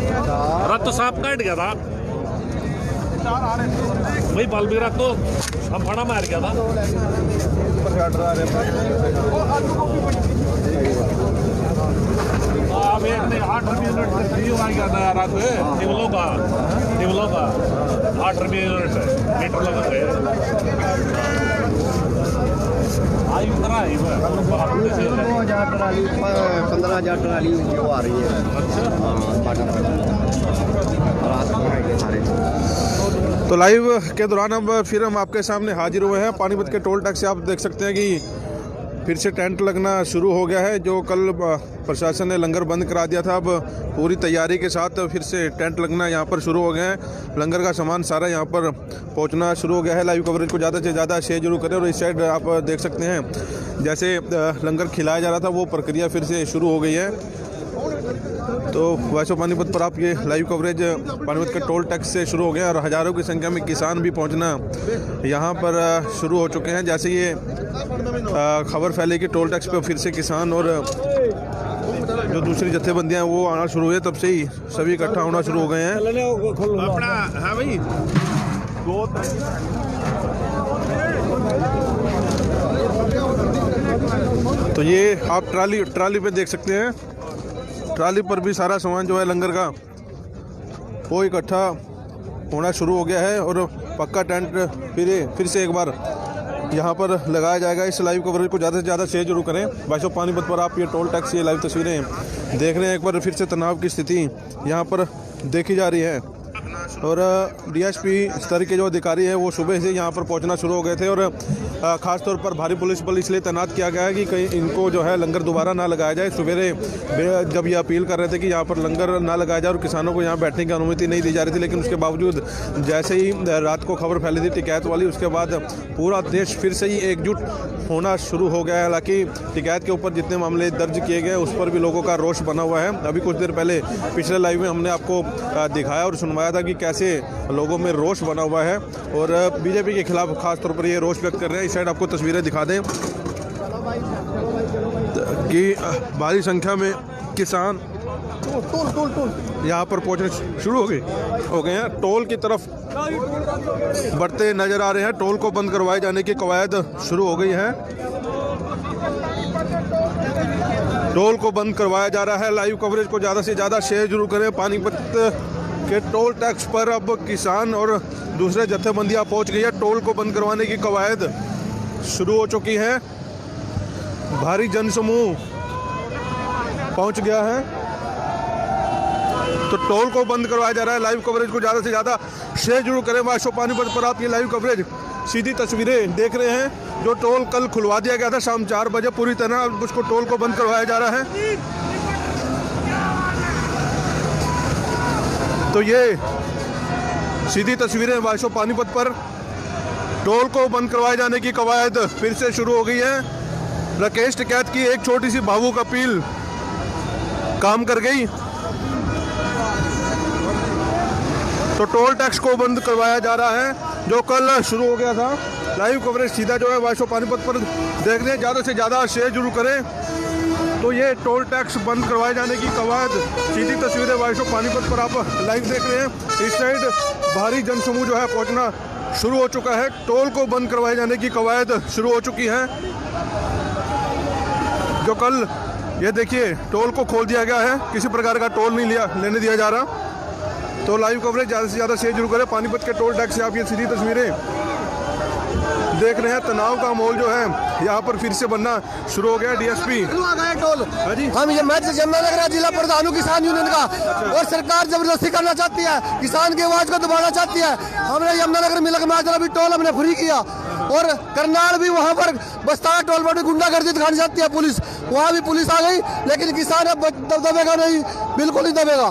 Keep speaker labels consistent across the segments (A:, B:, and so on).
A: रात तो सांप काट गया था वही बल भी रात तो हम फड़ा मार गया था। अब एक ने 8 रुपये यूनिट फ्री आ गया था रात में टिवलों का 8 रुपये यूनिट मीटर लगा गए। आई उतरा है
B: 15,000 ट्राली वो आ रही है।
C: तो लाइव के दौरान अब फिर हम आपके सामने हाजिर हुए हैं। पानीपत के टोल टैक्स से आप देख सकते हैं कि फिर से टेंट लगना शुरू हो गया है। जो कल प्रशासन ने लंगर बंद करा दिया था, अब पूरी तैयारी के साथ फिर से टेंट लगना यहाँ पर शुरू हो गए हैं। लंगर का सामान सारा यहाँ पर पहुँचना शुरू हो गया है। लाइव कवरेज को ज़्यादा से ज़्यादा शेयर जरूर करें। और इस साइड आप देख सकते हैं जैसे लंगर खिलाया जा रहा था वो प्रक्रिया फिर से शुरू हो गई है। तो वॉइस ऑफ पानीपत पर आप ये लाइव कवरेज पानीपत के टोल टैक्स से शुरू हो गया और हज़ारों की संख्या में किसान भी पहुंचना यहाँ पर शुरू हो चुके हैं। जैसे ये खबर फैली कि टोल टैक्स पे फिर से किसान और जो दूसरी जत्थेबंदियां वो आना शुरू हुए, तब से ही सभी इकट्ठा होना शुरू हो गए हैं। हाँ भाई तो ये आप ट्राली पे देख सकते हैं। ट्राली पर भी सारा सामान जो है लंगर का वो इकट्ठा होना शुरू हो गया है और पक्का टेंट फिर से एक बार यहाँ पर लगाया जाएगा। इस लाइव कवरेज को ज़्यादा से ज़्यादा शेयर जरूर करें। वॉइस ऑफ पानीपत पर आप ये टोल टैक्स ये लाइव तस्वीरें देख रहे हैं। एक बार फिर से तनाव की स्थिति यहाँ पर देखी जा रही है और डीएसपी स्तर के जो अधिकारी हैं वो सुबह से यहाँ पर पहुँचना शुरू हो गए थे। और ख़ास तौर पर भारी पुलिस बल इसलिए तैनात किया गया है कि कहीं इनको जो है लंगर दोबारा ना लगाया जाए। सवेरे जब ये अपील कर रहे थे कि यहाँ पर लंगर ना लगाया जाए और किसानों को यहाँ बैठने की अनुमति नहीं दी जा रही थी, लेकिन उसके बावजूद जैसे ही रात को खबर फैली थी टिकैत वाली, उसके बाद पूरा देश फिर से ही एकजुट होना शुरू हो गया है। हालांकि टिकैत के ऊपर जितने मामले दर्ज किए गए उस पर भी लोगों का रोष बना हुआ है। अभी कुछ देर पहले पिछले लाइव में हमने आपको दिखाया और सुनवाया था कि कैसे लोगों में रोष बना हुआ है और बीजेपी के खिलाफ खास तौर पर ये रोष व्यक्त कर रहे हैं। इस साइड आपको तस्वीरें दिखा दें कि भारी संख्या में किसान यहाँ पर पहुँचने शुरू हो गए हैं। टोल की तरफ बढ़ते नजर आ रहे हैं। टोल को बंद करवाए जाने की कवायद शुरू हो गई है। टोल को बंद करवाया जा रहा है। लाइव कवरेज को ज़्यादा से ज़्यादा शेयर जरूर करें। पानीपत के टोल टैक्स पर अब किसान और दूसरे जत्थेबंदियां पहुंच गई है। टोल को बंद करवाने की कवायद शुरू हो चुकी है। भारी जनसमूह पहुंच गया है तो टोल को बंद करवाया जा रहा है। लाइव कवरेज को ज़्यादा से ज़्यादा शेयर जरूर करें। वॉइस ऑफ पानीपत पर आप ये लाइव कवरेज सीधी तस्वीरें देख रहे हैं। जो टोल कल खुलवा दिया गया था शाम 4 बजे, पूरी तरह उसको टोल को बंद करवाया जा रहा है। तो ये सीधी तस्वीरें वॉइस ऑफ पानीपत पर टोल को बंद करवाए जाने की कवायद फिर से शुरू हो गई है। राकेश टिकैत की एक छोटी सी भावुक अपील काम कर गई तो टोल टैक्स को बंद करवाया जा रहा है जो कल शुरू हो गया था। लाइव कवरेज सीधा जो है वॉइस ऑफ पानीपत पर देख रहे हैं। ज़्यादा से ज़्यादा शेयर जरूर करें। तो ये टोल टैक्स बंद करवाए जाने की कवायद सीधी तस्वीरें वॉइस ऑफ पानीपत पर आप लाइव देख रहे हैं। इस साइड भारी जनसमूह जो है पहुंचना शुरू हो चुका है। टोल को बंद करवाए जाने की कवायद शुरू हो चुकी है। जो कल ये देखिए टोल को खोल दिया गया है, किसी प्रकार का टोल नहीं लेने दिया जा रहा। तो लाइव कवरेज ज़्यादा से ज़्यादा शेयर जरूर करें। पानीपत के टोल टैक्स से आप ये सीधी तस्वीरें देख रहे हैं। तनाव का माहौल जो है यहाँ पर फिर से बनना शुरू हो गया। डीएसपी
B: टोल हम ये मैं यमुनानगर जिला प्रधान हूँ किसान यूनियन का और सरकार जबरदस्ती करना चाहती है, किसान की आवाज को दबाना चाहती है। हमने यमुनानगर मिलक में आज अभी टोल हमने फ्री किया और करनाल भी वहाँ पर बस्ता टोल पर भी गुंडागर्दी दिखानी चाहती है पुलिस, वहाँ भी पुलिस आ गई, लेकिन किसान अब दबेगा नहीं, बिल्कुल नहीं दबेगा।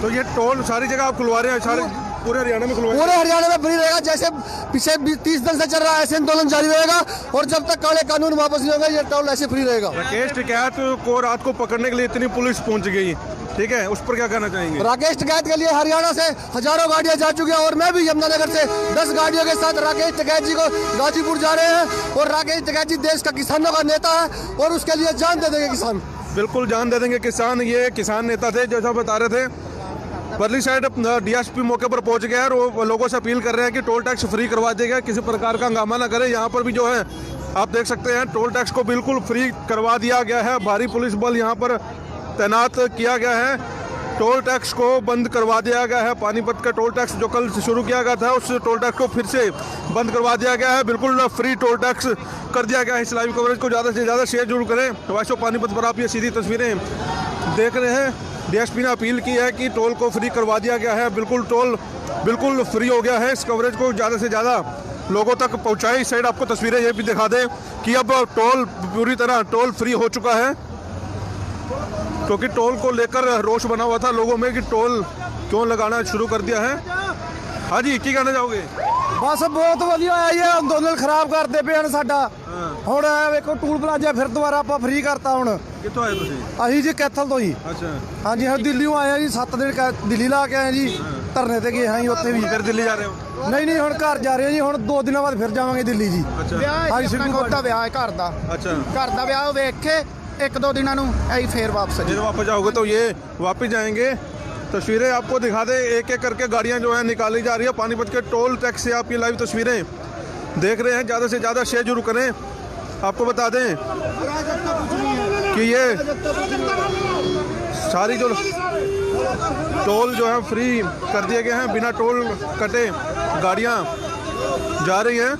C: तो ये टोल सारी जगह आप खुलवा रहे हैं, सारे पूरे हरियाणा में खुलवा?
B: पूरे हरियाणा में फ्री रहेगा। जैसे पिछले 30 दिन से चल रहा है ऐसे आंदोलन जारी रहेगा और जब तक काले कानून वापस नहीं होगा ये टोल ऐसे फ्री रहेगा।
C: राकेश टिकैत को रात को पकड़ने के लिए इतनी पुलिस पहुंच गई, ठीक है, उस पर क्या कहना चाहेंगे?
B: राकेश टिकैत के लिए हरियाणा से हजारों गाड़ियां जा चुकी हैं और मैं भी यमुनानगर से 10 गाड़ियों के साथ राकेश टिकैत जी को गाजीपुर जा रहे हैं। और राकेश टिकैत जी देश का किसानों का नेता है और उसके लिए जान दे देंगे किसान।
C: बिल्कुल जान दे देंगे किसान। ये किसान नेता थे, जैसा बता रहे थे परली साइड डीएसपी मौके पर पहुंच गया है और वो लोगों से अपील कर रहे हैं कि टोल टैक्स फ्री करवा दिया, किसी प्रकार का हंगामा ना करें। यहाँ पर भी जो है आप देख सकते हैं टोल टैक्स को बिल्कुल फ्री करवा दिया गया है। भारी पुलिस बल यहाँ पर तैनात किया गया है। टोल टैक्स को बंद करवा दिया गया है। पानीपत का टोल टैक्स जो कल शुरू किया गया था उस टोल टैक्स को फिर से बंद करवा दिया गया है। बिल्कुल फ्री टोल टैक्स कर दिया गया है। इस लाइव कवरेज को ज़्यादा से ज़्यादा शेयर जरूर करें। वॉइस ऑफ पानीपत पर आप ये सीधी तस्वीरें देख रहे हैं। डीएसपी ने अपील की है कि टोल को फ्री करवा दिया गया है। बिल्कुल टोल बिल्कुल फ्री हो गया है। इस कवरेज को ज़्यादा से ज़्यादा लोगों तक पहुँचाएं। इस साइड आपको तस्वीरें ये भी दिखा दें कि अब टोल पूरी तरह टोल फ्री हो चुका है, क्योंकि टोल को लेकर रोष बना हुआ था लोगों में कि टोल क्यों लगाना शुरू कर दिया है। हाँ जी, की कहना चाहोगे?
B: बस बहुत ਵਧੀਆ ਹੈ। ਇਹ ਅੰਦੋਲਨ ਖਰਾਬ ਕਰਦੇ ਪਏ ਹਨ ਸਾਡਾ। ਹੁਣ ਵੇਖੋ ਟੂਲ ਪਲਾਜ਼ਾ ਫਿਰ ਦੁਬਾਰਾ ਆਪਾਂ ਫ੍ਰੀ ਕਰਤਾ। ਹੁਣ
C: ਕਿੱਥੋਂ ਆਏ ਤੁਸੀਂ?
B: ਅਸੀਂ ਜੀ ਕੈਥਲ ਤੋਂ ਜੀ।
C: ਅੱਛਾ।
B: ਹਾਂਜੀ ਹਾਂ, ਦਿੱਲੀੋਂ ਆਏ ਆ ਜੀ। 7 ਦਿਨ ਦਿੱਲੀ ਲਾ ਕੇ ਆਏ ਜੀ। ਧਰਨੇ ਤੇ ਗਏ ਹਾਂ ਜੀ ਉੱਥੇ ਵੀ।
C: ਫਿਰ ਦਿੱਲੀ ਜਾ ਰਹੇ ਹੋ?
B: ਨਹੀਂ ਹੁਣ ਘਰ ਜਾ ਰਹੇ ਹਾਂ ਜੀ। ਹੁਣ 2 ਦਿਨਾਂ ਬਾਅਦ ਫਿਰ ਜਾਵਾਂਗੇ ਦਿੱਲੀ ਜੀ।
D: ਵਿਆਹ ਸਿੱਧੂ ਕੋਟਾ ਵਿਆਹ ਹੈ ਘਰ ਦਾ।
C: अच्छा,
D: ਘਰ ਦਾ ਵਿਆਹ ਵੇਖ ਕੇ 1-2 ਦਿਨਾਂ ਨੂੰ ਅਸੀਂ ਫੇਰ ਵਾਪਸ
C: फिर वापस जाओगे तो ये वापस जाएंगे। तस्वीरें आपको दिखा दें, एक एक करके गाड़ियां जो है निकाली जा रही है। पानीपत के टोल टैक्स से आप ये लाइव तस्वीरें देख रहे हैं। ज़्यादा से ज़्यादा शेयर जरूर करें। आपको बता दें कि ये सारी जो टोल जो है फ्री कर दिए गए हैं। बिना टोल कटे गाड़ियां जा रही हैं।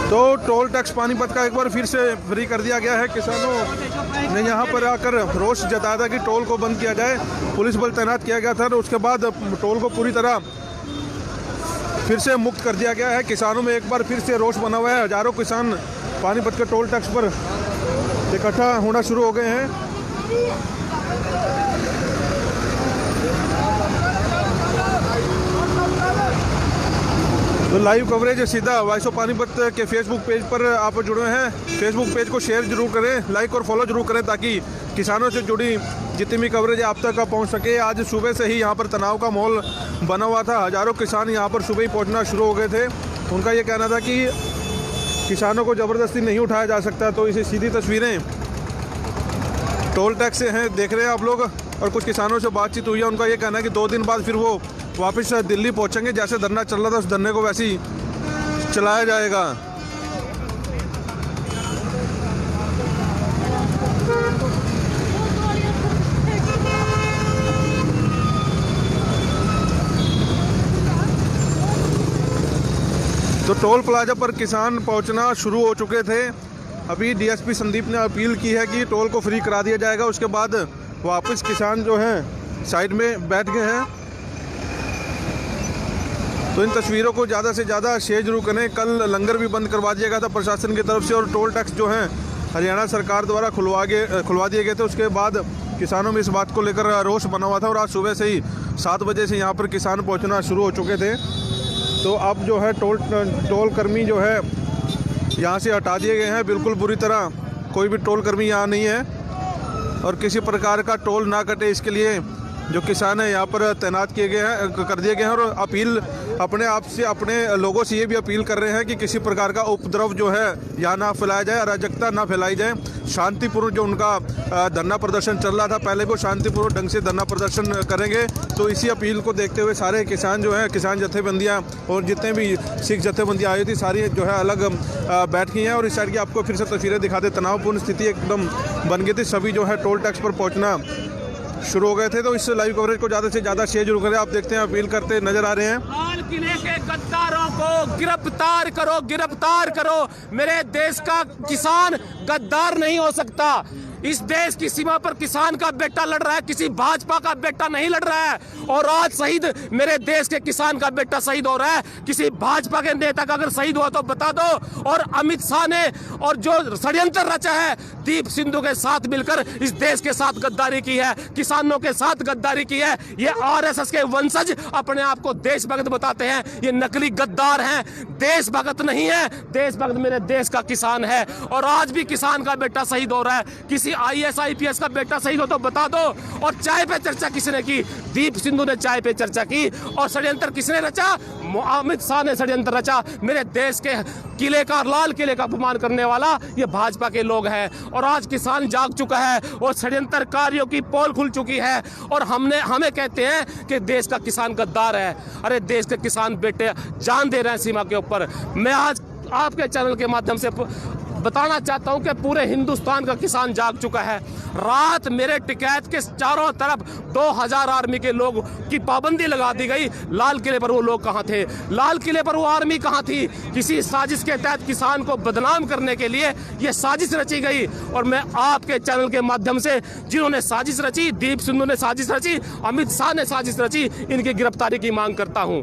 C: तो टोल टैक्स पानीपत का एक बार फिर से फ्री कर दिया गया है। किसानों ने यहाँ पर आकर रोष जताया था कि टोल को बंद किया जाए। पुलिस बल तैनात किया गया था और उसके बाद टोल को पूरी तरह फिर से मुक्त कर दिया गया है। किसानों में एक बार फिर से रोष बना हुआ है। हजारों किसान पानीपत के टोल टैक्स पर इकट्ठा होना शुरू हो गए हैं। तो लाइव कवरेज सीधा वॉइस ऑफ पानीपत के फेसबुक पेज पर आप जुड़े हैं। फेसबुक पेज को शेयर जरूर करें, लाइक और फॉलो जरूर करें, ताकि किसानों से जुड़ी जितनी भी कवरेज आप तक पहुंच सके। आज सुबह से ही यहाँ पर तनाव का माहौल बना हुआ था। हजारों किसान यहाँ पर सुबह ही पहुँचना शुरू हो गए थे। उनका ये कहना था कि किसानों को ज़बरदस्ती नहीं उठाया जा सकता। तो इसे सीधी तस्वीरें टोल टैक्स से हैं, देख रहे हैं आप लोग। और कुछ किसानों से बातचीत हुई है। उनका ये कहना है कि 2 दिन बाद फिर वो वापस दिल्ली पहुंचेंगे। जैसे धरना चल रहा था उस धरने को वैसे ही चलाया जाएगा। तो टोल प्लाजा पर किसान पहुंचना शुरू हो चुके थे। अभी डीएसपी संदीप ने अपील की है कि टोल को फ्री करा दिया जाएगा। उसके बाद वापस किसान जो हैं साइड में बैठ गए हैं। तो इन तस्वीरों को ज़्यादा से ज़्यादा शेयर जरूर करें। कल लंगर भी बंद करवा दिया गया था प्रशासन की तरफ से और टोल टैक्स जो हैं हरियाणा सरकार द्वारा खुलवा दिए गए थे। उसके बाद किसानों में इस बात को लेकर रोष बना हुआ था और आज सुबह से ही 7 बजे से यहाँ पर किसान पहुँचना शुरू हो चुके थे। तो अब जो है टोल कर्मी जो है यहाँ से हटा दिए गए हैं। बिल्कुल बुरी तरह कोई भी टोल कर्मी यहाँ नहीं है और किसी प्रकार का टोल ना कटे, इसके लिए जो किसान है यहाँ पर तैनात किए गए हैं, कर दिए गए हैं। और अपील अपने आप से अपने लोगों से ये भी अपील कर रहे हैं कि किसी प्रकार का उपद्रव जो है यहाँ ना फैलाया जाए, अराजकता ना फैलाई जाए। शांतिपूर्ण जो उनका धरना प्रदर्शन चल रहा था पहले, वो शांतिपूर्ण ढंग से धरना प्रदर्शन करेंगे। तो इसी अपील को देखते हुए सारे किसान जो हैं, किसान जत्थेबंदियाँ और जितने भी सिख जत्थेबंदियाँ आई थी सारी जो है अलग बैठ गई हैं। और इस साइड की आपको फिर से तस्वीरें दिखा दे। तनावपूर्ण स्थिति एकदम बन गई थी। सभी जो है टोल टैक्स पर पहुँचना शुरू हो गए थे। तो इस लाइव कवरेज को ज़्यादा से ज़्यादा शेयर जरूर करें। आप देखते हैं अपील करते नजर आ रहे हैं।
E: लाल किले के गद्दारों को गिरफ्तार करो, गिरफ्तार करो। मेरे देश का किसान गद्दार नहीं हो सकता। इस देश की सीमा पर किसान का बेटा लड़ रहा है, किसी भाजपा का बेटा नहीं लड़ रहा है। और आज शहीद मेरे देश के किसान का बेटा शहीद हो रहा है, किसी भाजपा के नेता का अगर शहीद हुआ तो बता दो। और अमित शाह ने और जो षड्यंत्र रचा है दीप सिंधु के साथ मिलकर इस देश के साथ गद्दारी की है, किसानों के साथ गद्दारी की है। ये आरएसएस के वंशज अपने आप को देशभक्त बताते हैं, ये नकली गद्दार हैं, देशभक्त नहीं है। देशभक्त मेरे देश का किसान है और आज भी किसान का बेटा शहीद हो रहा है। किसी किसी IAS IPS का बेटा सही हो तो बता दो। और चाय पे चर्चा किसने की? दीप सिंधु ने चाय पे चर्चा की। और षड्यंत्र किसने रचा? अमित शाह ने षड्यंत्र रचा। मेरे देश के किले का, लाल किले का अपमान करने वाला ये भाजपा के लोग हैं। और आज किसान जाग चुका है और षड्यंत्रकारियों की पोल खुल चुकी है। और हमें कहते हैं कि देश का किसान गद्दार है। अरे देश के किसान बेटे जान दे रहे हैं सीमा के ऊपर। मैं आज आपके चैनल के माध्यम से बताना चाहता हूं कि पूरे हिंदुस्तान का किसान जाग चुका है। रात मेरे टिकैत के चारों तरफ 2000 आर्मी के लोग की पाबंदी लगा दी गई। लाल किले पर वो लोग कहां थे? लाल किले पर वो आर्मी कहां थी? किसी साजिश के तहत किसान को बदनाम करने के लिए ये साजिश रची गई। और मैं आपके चैनल के माध्यम से जिन्होंने साजिश रची, दीप सिंधु ने साजिश रची, अमित शाह ने साजिश रची, इनकी गिरफ्तारी की मांग करता हूं।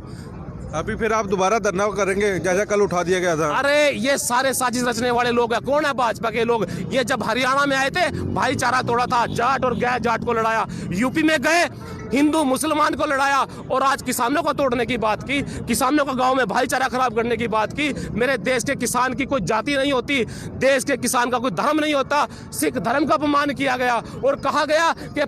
C: अभी फिर आप दोबारा धरना करेंगे जैसा कल उठा दिया गया था?
E: अरे ये सारे साजिश रचने वाले लोग हैं। कौन है? भाजपा के लोग। ये जब हरियाणा में आए थे भाईचारा तोड़ा था, जाट और गैर जाट को लड़ाया। यूपी में गए हिंदू मुसलमान को लड़ाया। और आज किसानों को तोड़ने की बात की, किसानों का गांव में भाईचारा खराब करने की बात की। मेरे देश के किसान की कोई जाति नहीं होती, देश के किसान का कोई धर्म नहीं होता। सिख धर्म का अपमान किया गया और कहा गया कि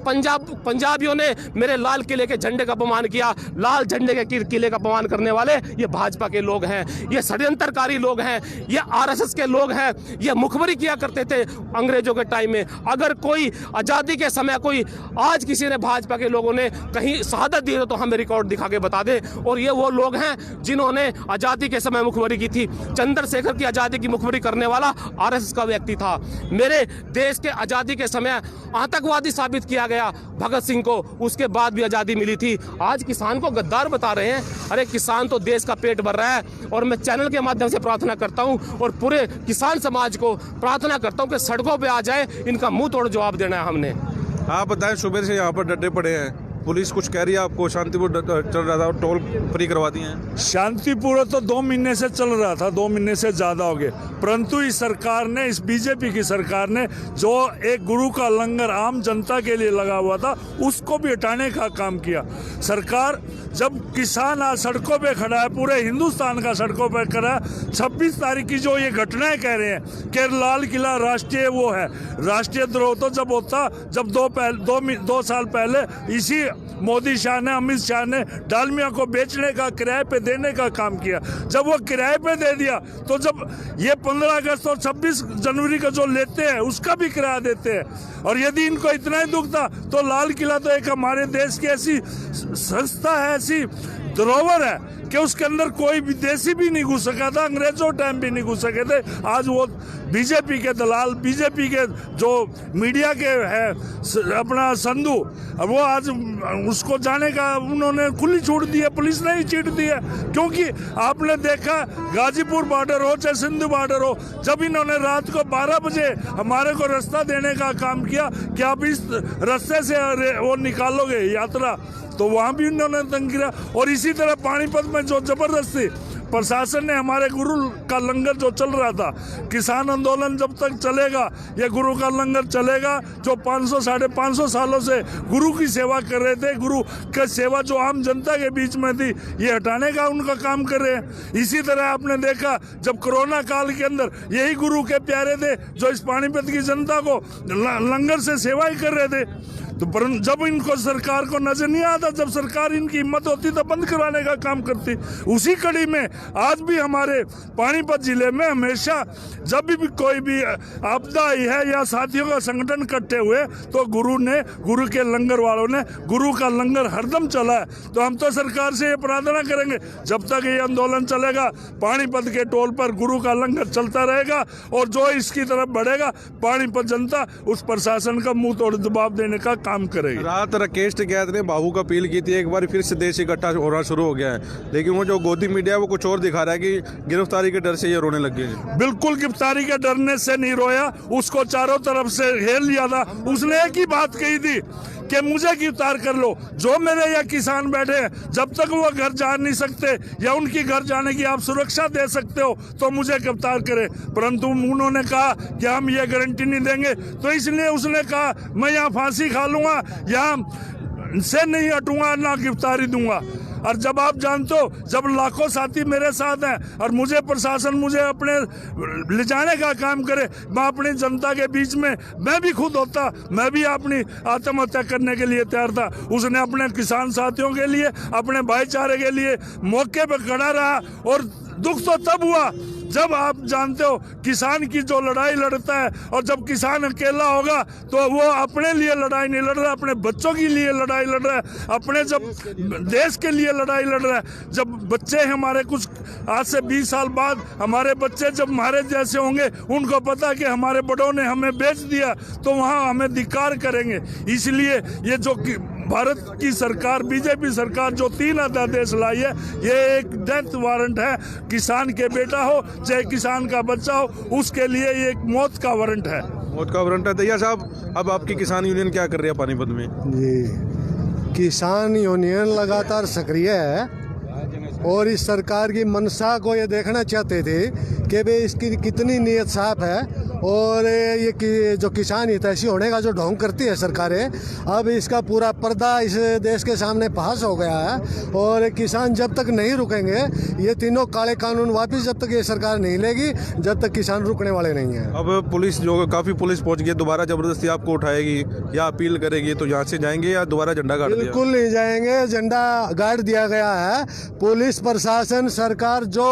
E: पंजाबियों ने मेरे लाल किले के झंडे का अपमान किया। लाल झंडे के किले का अपमान करने वाले ये भाजपा के लोग हैं, ये षड्यंत्रकारी लोग हैं, ये RSS के लोग हैं। ये मुखबरी किया करते थे अंग्रेजों के टाइम में। अगर कोई आजादी के समय कोई आज किसी ने भाजपा के लोगों ने कहीं शहादत दी तो हमें रिकॉर्ड दिखा के बता दे। और ये वो लोग हैं जिन्होंने आजादी के समय मुखबरी की थी। चंद्रशेखर की आजादी की मुखबरी करने वाला RSS का व्यक्ति था। मेरे देश के आजादी के समय आतंकवादी साबित किया गया भगत सिंह को, उसके बाद भी आजादी मिली थी। आज किसान को गद्दार बता रहे हैं। अरे किसान तो देश का पेट भर रहा है। और मैं चैनल के माध्यम से प्रार्थना करता हूं और पूरे किसान समाज को प्रार्थना करता हूं कि सड़कों पे आ जाए, इनका मुंह तोड़ जवाब देना है हमने।
C: आप बताएं, सुबह से यहाँ पर डटे पड़े हैं, पुलिस कुछ कह रही है आपको? शांतिपूर्ण चल रहा था और टोल फ्री करवा दिए हैं।
A: शांतिपूर्ण तो 2 महीने से चल रहा था, 2 महीने से ज्यादा हो गए। परंतु इस सरकार ने, इस बीजेपी की सरकार ने जो एक गुरु का लंगर आम जनता के लिए लगा हुआ था उसको भी हटाने का काम किया। सरकार जब किसान आज सड़कों पे खड़ा है, पूरे हिंदुस्तान का सड़कों पे खड़ा है। 26 तारीख की जो ये घटनाएं कह रहे हैं कि लाल किला राष्ट्रीय वो है, राष्ट्रीय द्रोह तो जब होता जब 2 साल पहले इसी मोदी शाह ने, अमित शाह ने डालमिया को बेचने का, किराए पे देने का काम किया। जब वो किराए पे दे दिया तो जब ये 15 अगस्त और 26 जनवरी का जो लेते हैं उसका भी किराया देते हैं। और यदि इनको इतना ही दुख था तो लाल किला तो एक हमारे देश की ऐसी संस्था है, ऐसी धरोहर है कि उसके अंदर कोई विदेशी भी नहीं घुस सका था, अंग्रेजों टाइम भी नहीं घुस सके थे। आज वो बीजेपी के दलाल, बीजेपी के जो मीडिया के है अपना संधू, वो आज उसको जाने का उन्होंने खुली छूट दी है, पुलिस ने ही छीट दी है। क्योंकि आपने देखा गाजीपुर बॉर्डर हो चाहे सिंधु बॉर्डर हो, जब इन्होंने रात को 12 बजे हमारे को रास्ता देने का काम किया कि आप इस रास्ते से वो निकालोगे यात्रा, तो वहां भी इन्होंने तंग किया। और इसी तरह पानीपत में जो जबरदस्ती प्रशासन ने हमारे गुरु का लंगर जो चल रहा था, किसान आंदोलन जब तक चलेगा ये गुरु का लंगर चलेगा। जो 500 साढ़े 500 सालों से गुरु की सेवा कर रहे थे, गुरु की सेवा जो आम जनता के बीच में थी, ये हटाने का उनका काम कर रहे हैं। इसी तरह आपने देखा जब कोरोना काल के अंदर यही गुरु के प्यारे थे जो इस पानीपत की जनता को लंगर से सेवा ही कर रहे थे। तो जब इनको सरकार को नजर नहीं आता, जब सरकार इनकी हिम्मत होती तो बंद करवाने का काम करती। उसी कड़ी में आज भी हमारे पानीपत जिले में हमेशा जब भी कोई भी आपदा आई है या साथियों का संगठन इकट्ठे हुए तो गुरु के लंगर वालों ने, गुरु का लंगर हरदम चला है। तो हम तो सरकार से ये प्रार्थना करेंगे जब तक ये आंदोलन चलेगा पानीपत के टोल पर गुरु का लंगर चलता रहेगा। और जो इसकी तरफ बढ़ेगा पानीपत जनता उस प्रशासन का मुंह तोड़ जवाब देने का काम करेगी।
C: रात राकेश टिकैत ने बाबू का अपील की थी, एक बार फिर से देश इकट्ठा होना शुरू हो गया है, लेकिन वो जो गोदी मीडिया वो कुछ और दिखा रहा है कि गिरफ्तारी के डर से ये रोने लग गए।
A: बिल्कुल गिरफ्तारी के डरने से नहीं रोया, उसको चारों तरफ से घेर लिया था। उसने एक ही बात कही थी कि मुझे गिरफ्तार कर लो, जो मेरे यहाँ किसान बैठे हैं जब तक वो घर जा नहीं सकते या उनकी घर जाने की आप सुरक्षा दे सकते हो तो मुझे गिरफ्तार करें। परंतु उन्होंने कहा कि हम ये गारंटी नहीं देंगे, तो इसलिए उसने कहा मैं यहाँ फांसी खा लूंगा, यहाँ से नहीं हटूंगा, ना गिरफ्तारी दूंगा। और जब आप जानते हो, जब लाखों साथी मेरे साथ हैं और मुझे प्रशासन मुझे अपने ले जाने का काम करे, मैं अपनी जनता के बीच में मैं भी खुद होता, मैं भी अपनी आत्महत्या करने के लिए तैयार था। उसने अपने किसान साथियों के लिए, अपने भाईचारे के लिए मौके पर खड़ा रहा। और दुख तो तब हुआ जब आप जानते हो किसान की जो लड़ाई लड़ता है, और जब किसान अकेला होगा तो वो अपने लिए लड़ाई नहीं लड़ रहा, अपने बच्चों के लिए लड़ाई लड़ रहा है, अपने जब देश के लिए लड़ाई लड़ रहा है। जब बच्चे हमारे कुछ आज से 20 साल बाद हमारे बच्चे जब हमारे जैसे होंगे, उनको पता कि हमारे बड़ों ने हमें बेच दिया, तो वहाँ हमें धिक्कार करेंगे। इसलिए ये जो भारत की सरकार, बीजेपी सरकार जो 3 अध्यादेश लाई है, ये एक डेथ वारंट है। किसान के बेटा हो चाहे किसान का बच्चा हो, उसके लिए ये एक मौत का वारंट है।
C: मौत का वारंट है। दैया साहब, अब आपकी किसान यूनियन क्या कर रही है पानीपत में?
B: जी, किसान यूनियन लगातार सक्रिय है और इस सरकार की मंशा को ये देखना चाहते थे कि भाई इसकी कितनी नीयत साफ है, और ये जो किसान हितैषी होने का जो ढोंग करती है सरकारें, अब इसका पूरा पर्दा इस देश के सामने पास हो गया है। और किसान जब तक नहीं रुकेंगे, ये तीनों काले कानून वापस जब तक ये सरकार नहीं लेगी, जब तक किसान रुकने वाले नहीं हैं।
C: अब पुलिस जो काफ़ी पुलिस पहुंच गई, दोबारा ज़बरदस्ती आपको उठाएगी या अपील करेगी, तो यहाँ से जाएंगे या दोबारा झंडा गाड़ दिया?
B: बिल्कुल नहीं जाएंगे, झंडा गाड़ दिया गया है। पुलिस प्रशासन सरकार जो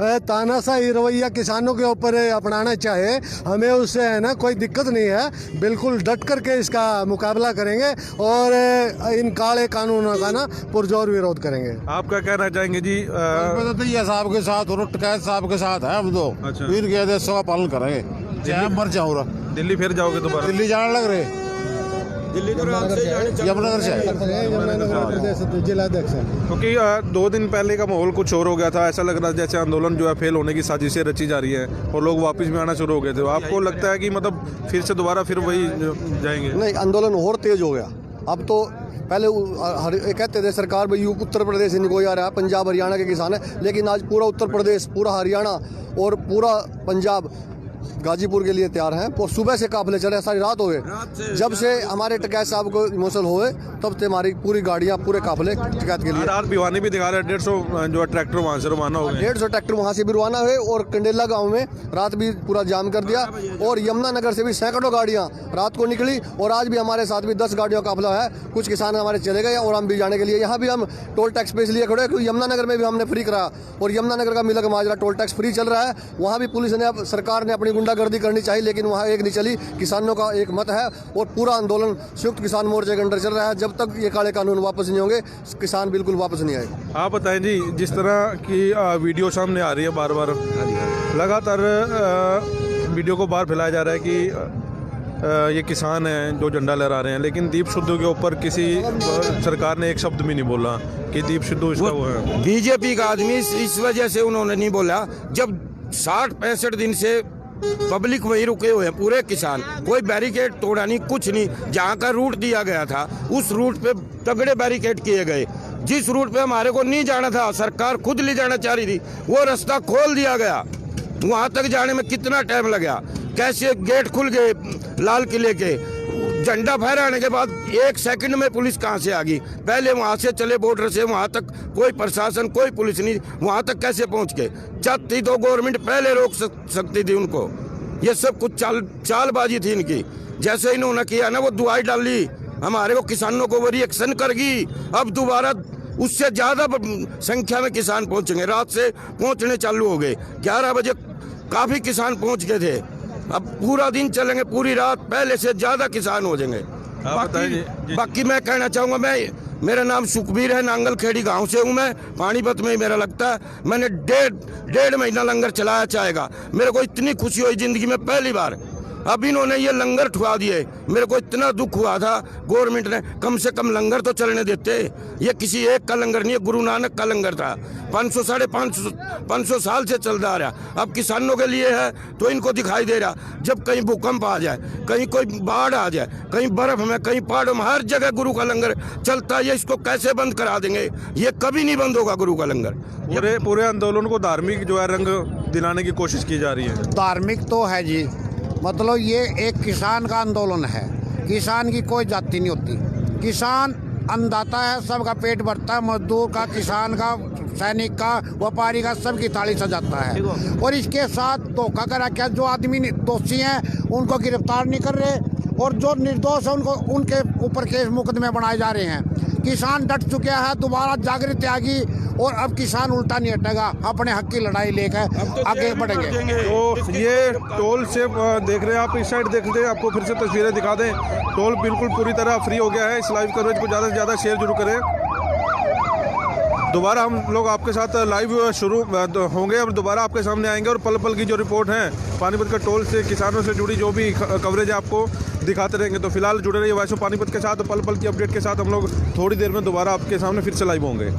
B: तानाशाही रवैया किसानों के ऊपर अपनाना चाहे, हमें उससे है ना कोई दिक्कत नहीं है। बिल्कुल डट करके इसका मुकाबला करेंगे और इन काले कानूनों का ना पुरजोर विरोध करेंगे।
C: आप क्या कहना चाहेंगे जी?
F: ये साहब के साथ और कैद साहब के साथ है, हम दो
C: अच्छा।
F: फिर के आदेशों का पालन करेंगे, चाहे मर जाऊँ।
C: दिल्ली फिर जाओगे दोबारा?
F: दिल्ली जाने लग रहे, यमुनानगर से
B: जिलाध्यक्ष है।
C: क्योंकि 2 दिन पहले का माहौल कुछ और हो गया था, ऐसा लग रहा है जैसे आंदोलन जो है फेल होने की साजिशें रची जा रही है और लोग वापस भी आना शुरू हो गए थे। आपको लगता है कि मतलब फिर से दोबारा फिर वही जाएंगे?
B: नहीं, आंदोलन और तेज हो गया। अब तो पहले कहते थे सरकार भाई उत्तर प्रदेश से नहीं कोई आ रहा है, पंजाब हरियाणा के किसान है, लेकिन आज पूरा उत्तर प्रदेश, पूरा हरियाणा और पूरा पंजाब गाजीपुर के लिए तैयार हैं। और सुबह से काफिले चले, सारी रात हो गए। जब से हमारे टिकैत साहब को इमोशनल हुए, तब से हमारी पूरी गाड़ियां, पूरे काफिले टिकैत के लिए।
C: रात भिवानी भी दिखा रहे हैं, 150 जो है ट्रैक्टर वहाँ से रवाना हो गए।
B: 150 ट्रैक्टर वहाँ से भी रवाना हुए और कंडेला गांव में रात भी पूरा जाम कर दिया। और यमुनानगर से भी सैकड़ों गाड़ियाँ रात को निकली, और आज भी हमारे साथ भी 10 गाड़ियों का काफिला है। कुछ किसान हमारे चले गए और हम भी जाने के लिए, यहाँ भी हम टोल टैक्स पे इसलिए खड़े, क्योंकि यमुनानगर में भी हमने फ्री कराया और यमुनानगर का मिलक माजरा टोल टैक्स फ्री चल रहा है। वहाँ भी पुलिस ने, अब सरकार ने अपनी गुंडागर्दी करनी चाहिए, लेकिन वहाँ एक नहीं चली। किसानों का एक मत है और पूरा आंदोलन संयुक्त किसान मोर्चे के अंडर चल रहा है। जब तक ये काले कानून वापस नहीं होंगे, किसान बिल्कुल वापस नहीं आएगा।
C: आप बताएं जी, जिस तरह की वीडियो सामने आ रही है, बार बार लगातार वीडियो को बाहर फैलाया जा रहा है कि ये किसान हैं जो झंडा लहरा रहे हैं, लेकिन दीप सिद्धू के ऊपर किसी सरकार ने एक शब्द भी नहीं बोला कि दीप सिद्धू इसका वो है।
G: बीजेपी का आदमी इस वजह से उन्होंने नहीं बोला, जब 60-65 दिन से पब्लिक वहीं रुके हुए हैं, पूरे किसान, कोई बैरिकेड तोड़ा नहीं, कुछ नहीं। जहाँ का रूट दिया गया था उस रूट पे तगड़े बैरिकेड किए गए। जिस रूट पे हमारे को नहीं जाना था, सरकार खुद ले जाना चाह रही थी, वो रास्ता खोल दिया गया। वहाँ तक जाने में कितना टाइम लगा, कैसे गेट खुल गए लाल किले के। झंडा फहराने के बाद 1 सेकंड में पुलिस कहाँ से आ गई? पहले वहाँ से चले बॉर्डर से, वहाँ तक कोई प्रशासन, कोई पुलिस नहीं, वहाँ तक कैसे पहुँच गए? चाहती तो गवर्नमेंट पहले रोक सकती थी उनको। ये सब कुछ चालबाजी थी इनकी। जैसे इन्होंने किया ना, वो दुआई डाली हमारे को, किसानों को वो रिएक्शन करगी। अब दोबारा उससे ज्यादा संख्या में किसान पहुंचेंगे। रात से पहुंचने चालू हो गए, 11 बजे काफी किसान पहुंच गए थे। अब पूरा दिन चलेंगे, पूरी रात, पहले से ज्यादा किसान हो जाएंगे। बाकी मैं कहना चाहूंगा, मेरा नाम सुखबीर है, नांगल खेड़ी गांव से हूं मैं, पानीपत में ही मेरा लगता है। मैंने डेढ़ महीना लंगर चलाया चाहेगा। मेरे को इतनी खुशी हुई जिंदगी में पहली बार। अब इन्होंने ये लंगर ठुआ दिए, मेरे को इतना दुख हुआ था। गवर्नमेंट ने कम से कम लंगर तो चलने देते। ये किसी एक का लंगर नहीं है, गुरु नानक का लंगर था, 500-550 साल से चलता आ रहा। अब किसानों के लिए है तो इनको दिखाई दे रहा। जब कहीं भूकंप आ जाए, कहीं कोई बाढ़ आ जाए, कहीं बर्फ में, कहीं पहाड़ों में, हर जगह गुरु का लंगर चलता है। इसको कैसे बंद करा देंगे? ये कभी नहीं बंद होगा गुरु का लंगर।
C: पूरे आंदोलन को धार्मिक जो है रंग दिलाने की कोशिश की जा रही है।
F: धार्मिक तो है जी, मतलब ये एक किसान का आंदोलन है। किसान की कोई जाति नहीं होती। किसान अन्नदाता है, सबका पेट भरता है, मजदूर का, किसान का, सैनिक का, व्यापारी का, सबकी थाली सजाता है। और इसके साथ धोखा करा क्या, जो आदमी दोषी हैं उनको गिरफ्तार नहीं कर रहे और जो निर्दोष है उनको उनके ऊपर केस मुकदमे बनाए जा रहे हैं। किसान डट चुके हैं, दोबारा जागृति आ गई और अब किसान उल्टा नहीं हटेगा, अपने हक की लड़ाई लेकर आगे बढ़ेंगे।
C: तो ये टोल से देख रहे हैं आप, इस साइड देख रहे हैं, आपको फिर से तस्वीरें दिखा दें। टोल बिल्कुल पूरी तरह फ्री हो गया है। इस लाइव कवरेज को ज़्यादा से ज़्यादा शेयर जरूर करें। दोबारा हम लोग आपके साथ लाइव शुरू होंगे और दोबारा आपके सामने आएंगे और पल पल की जो रिपोर्ट है पानीपत के टोल से, किसानों से जुड़ी जो भी कवरेज है आपको दिखाते रहेंगे। तो फिलहाल जुड़े रहिए वॉइस ऑफ पानीपत के साथ। पल पल की अपडेट के साथ हम लोग थोड़ी देर में दोबारा आपके सामने फिर से लाइव होंगे।